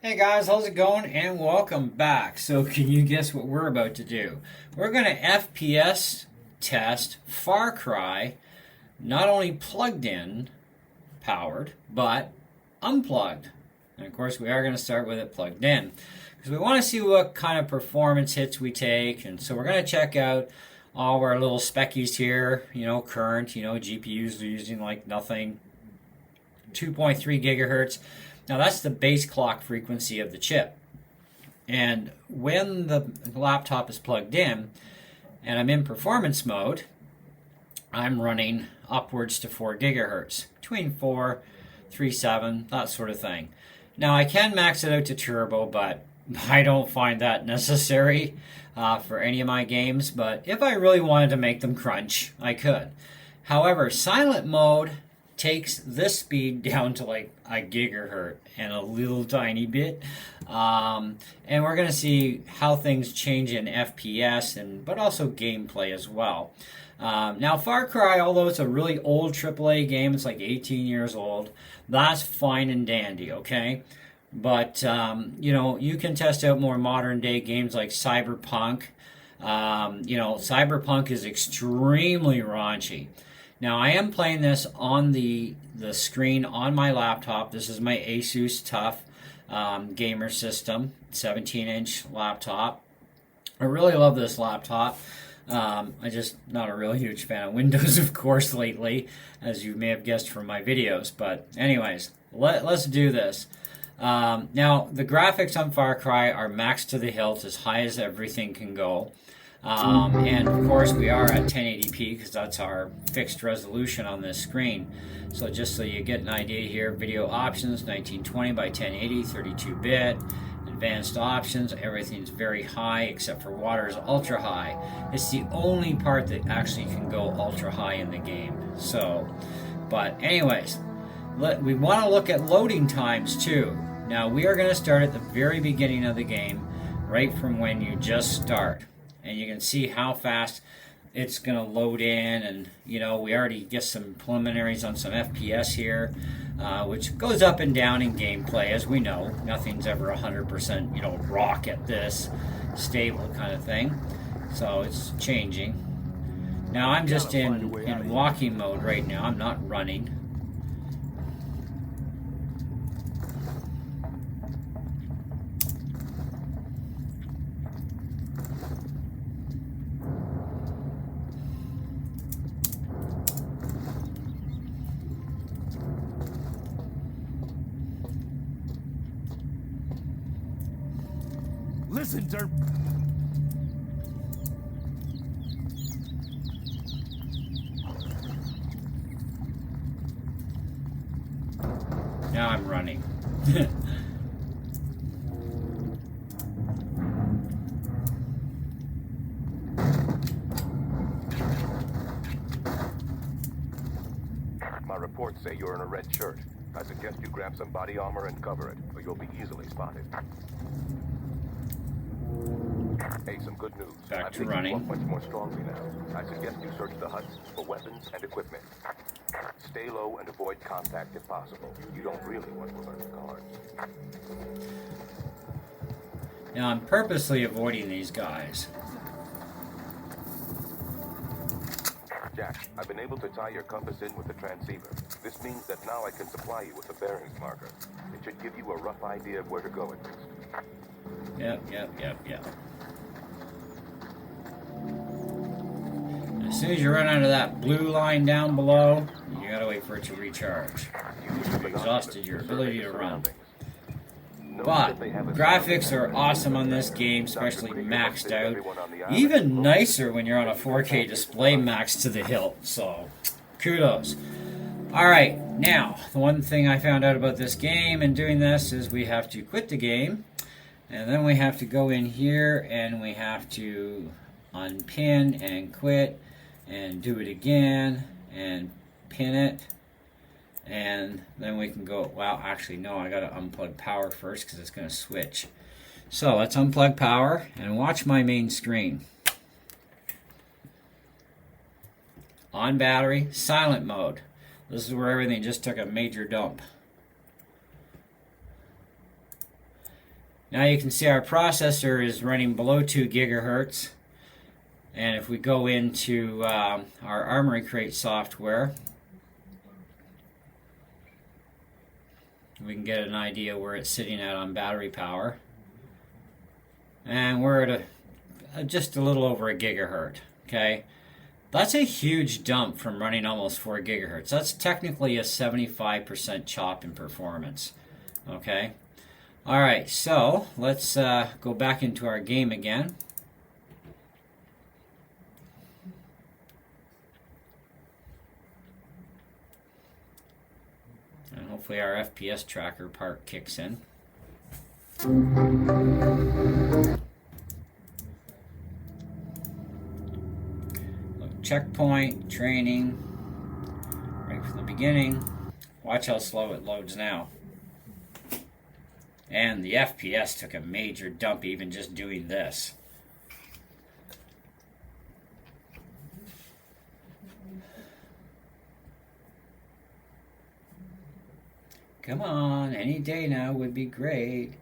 Hey guys, how's it going? And welcome back. So can you guess what we're about to do? We're going to FPS test Far Cry, not only plugged in, powered, but unplugged. And of course we are going to start with it plugged in, because we want to see what kind of performance hits we take. And so we're going to check out all of our little speckies here, current, GPUs are using like nothing, 2.3 gigahertz. Now that's the base clock frequency of the chip. And when the laptop is plugged in and I'm in performance mode, I'm running upwards to 4 gigahertz, between 4, 3, 7, that sort of thing. Now I can max it out to turbo, but I don't find that necessary for any of my games. But if I really wanted to make them crunch, I could. However, silent mode takes this speed down to like a gigahertz and a little tiny bit, and we're going to see how things change in FPS but also gameplay as well. Now Far Cry, although it's a really old AAA game, it's like 18 years old, that's fine and dandy, okay? But you can test out more modern day games like Cyberpunk. Cyberpunk is extremely raunchy. Now I am playing this on the screen on my laptop. This is my Asus TUF gamer system, 17-inch laptop. I really love this laptop. I'm just not a real huge fan of Windows, of course, lately, as you may have guessed from my videos. But anyways, let's do this. Now the graphics on Far Cry are maxed to the hilt, as high as everything can go. And of course we are at 1080p because that's our fixed resolution on this screen. So just so you get an idea here, video options 1920 by 1080, 32-bit. Advanced options, everything's very high except for water is ultra high. It's the only part that actually can go ultra high in the game. So, but anyways, we want to look at loading times too. Now we are going to start at the very beginning of the game, right from when you just start. And you can see how fast it's going to load in. And, we already get some preliminaries on some FPS here, which goes up and down in gameplay, as we know. Nothing's ever 100%, rock at this, stable kind of thing. So it's changing. Now I'm just in walking mode right now. I'm not running. Listen, Derp. Now I'm running. My reports say you're in a red shirt. I suggest you grab some body armor and cover it, or you'll be easily spotted. Hey, some good news. Back I'm to thinking running. you much more strongly now. I suggest you search the huts for weapons and equipment. Stay low and avoid contact if possible. You don't really want to learn the guards. Now I'm purposely avoiding these guys. Jack, I've been able to tie your compass in with the transceiver. This means that now I can supply you with a bearings marker. It should give you a rough idea of where to go at least. Yep. As soon as you run out of that blue line down below, you gotta wait for it to recharge. You've exhausted your ability to run. But graphics are awesome on this game, especially maxed out. Even nicer when you're on a 4K display maxed to the hilt, so kudos. Alright, now, the one thing I found out about this game and doing this is we have to quit the game, and then we have to go in here and we have to unpin and quit and do it again and pin it. And then we can go, well, actually, no, I got to unplug power first because it's going to switch. So let's unplug power and watch my main screen. On battery, silent mode. This is where everything just took a major dump. Now you can see our processor is running below 2 gigahertz. And if we go into our Armoury Crate software, we can get an idea where it's sitting at on battery power. And we're at just a little over a gigahertz. Okay, that's a huge dump from running almost 4 gigahertz. That's technically a 75% chop in performance. Okay, all right, so let's go back into our game again. And hopefully our FPS tracker part kicks in. Checkpoint, training, right from the beginning. Watch how slow it loads now. And the FPS took a major dump even just doing this. Come on, any day now would be great.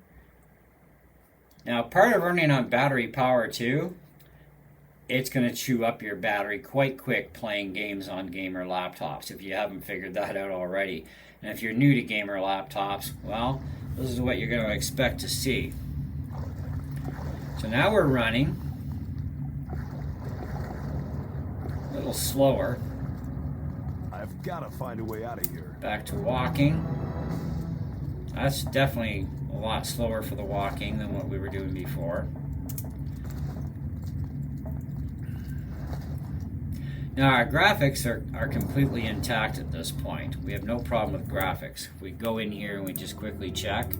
Now, part of running on battery power too, it's going to chew up your battery quite quick playing games on gamer laptops, if you haven't figured that out already. And if you're new to gamer laptops, well, this is what you're going to expect to see. So now we're running a little slower. I've got to find a way out of here. Back to walking. That's definitely a lot slower for the walking than what we were doing before. Now our graphics are completely intact at this point. We have no problem with graphics. If we go in here and we just quickly check,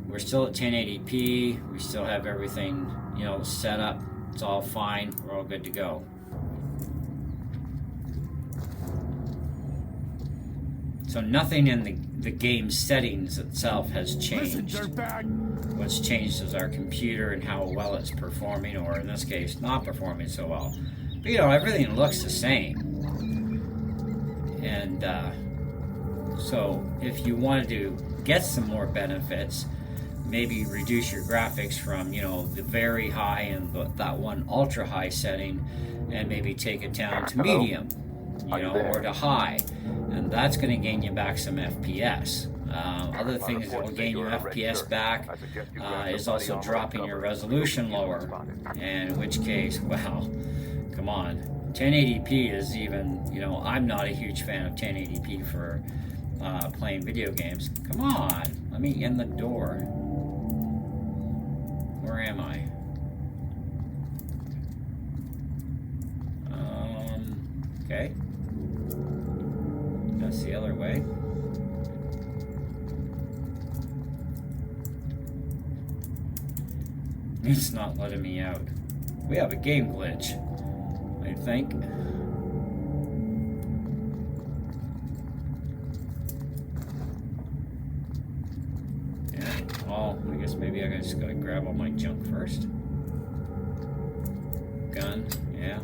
we're still at 1080p. We still have everything, set up. It's all fine. We're all good to go. So nothing in the game settings itself has changed. Listen, dirtbag. What's changed is our computer and how well it's performing, or in this case, not performing so well. But everything looks the same. And so if you wanted to get some more benefits, maybe reduce your graphics from, the very high and that one ultra high setting, and maybe take it down to medium, or to high. And that's going to gain you back some FPS. Other things that will gain you FPS back is also dropping your resolution lower. And in which case, well, come on. 1080p is even, I'm not a huge fan of 1080p for playing video games. Come on, let me in the door. Where am I? Okay. That's the other way. It's not letting me out. We have a game glitch, I think. Yeah, well, I guess maybe I just gotta grab all my junk first. Gun, yeah.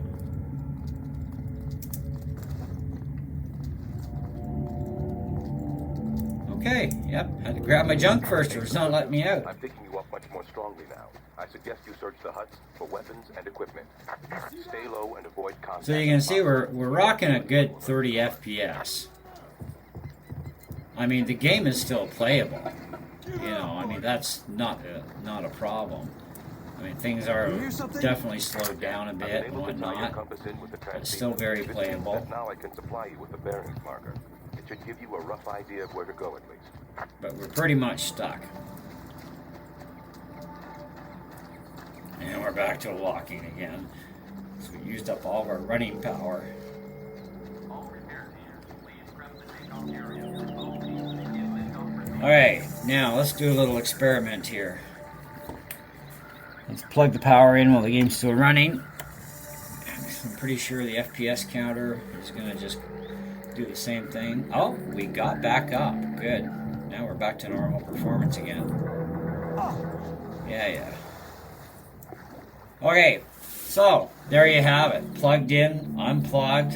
Okay, yep, had to grab my junk first or it's not letting me out. I'm picking you up much more strongly now. I suggest you search the huts for weapons and equipment. Stay low and avoid contact. So you can see we're rocking a good 30 FPS. I mean, the game is still playable. I mean, that's not a problem. I mean, things are definitely slowed down a bit and whatnot, but still very playable. Now I can supply you with the bearings marker. It should give you a rough idea of where to go at least. But we're pretty much stuck. And we're back to walking again. So we used up all of our running power. Alright, now let's do a little experiment here. Let's plug the power in while the game's still running. I'm pretty sure the FPS counter is going to just do the same thing. Oh, we got back up. Good. Now we're back to normal performance again. Yeah. Okay, so there you have it. Plugged in, unplugged.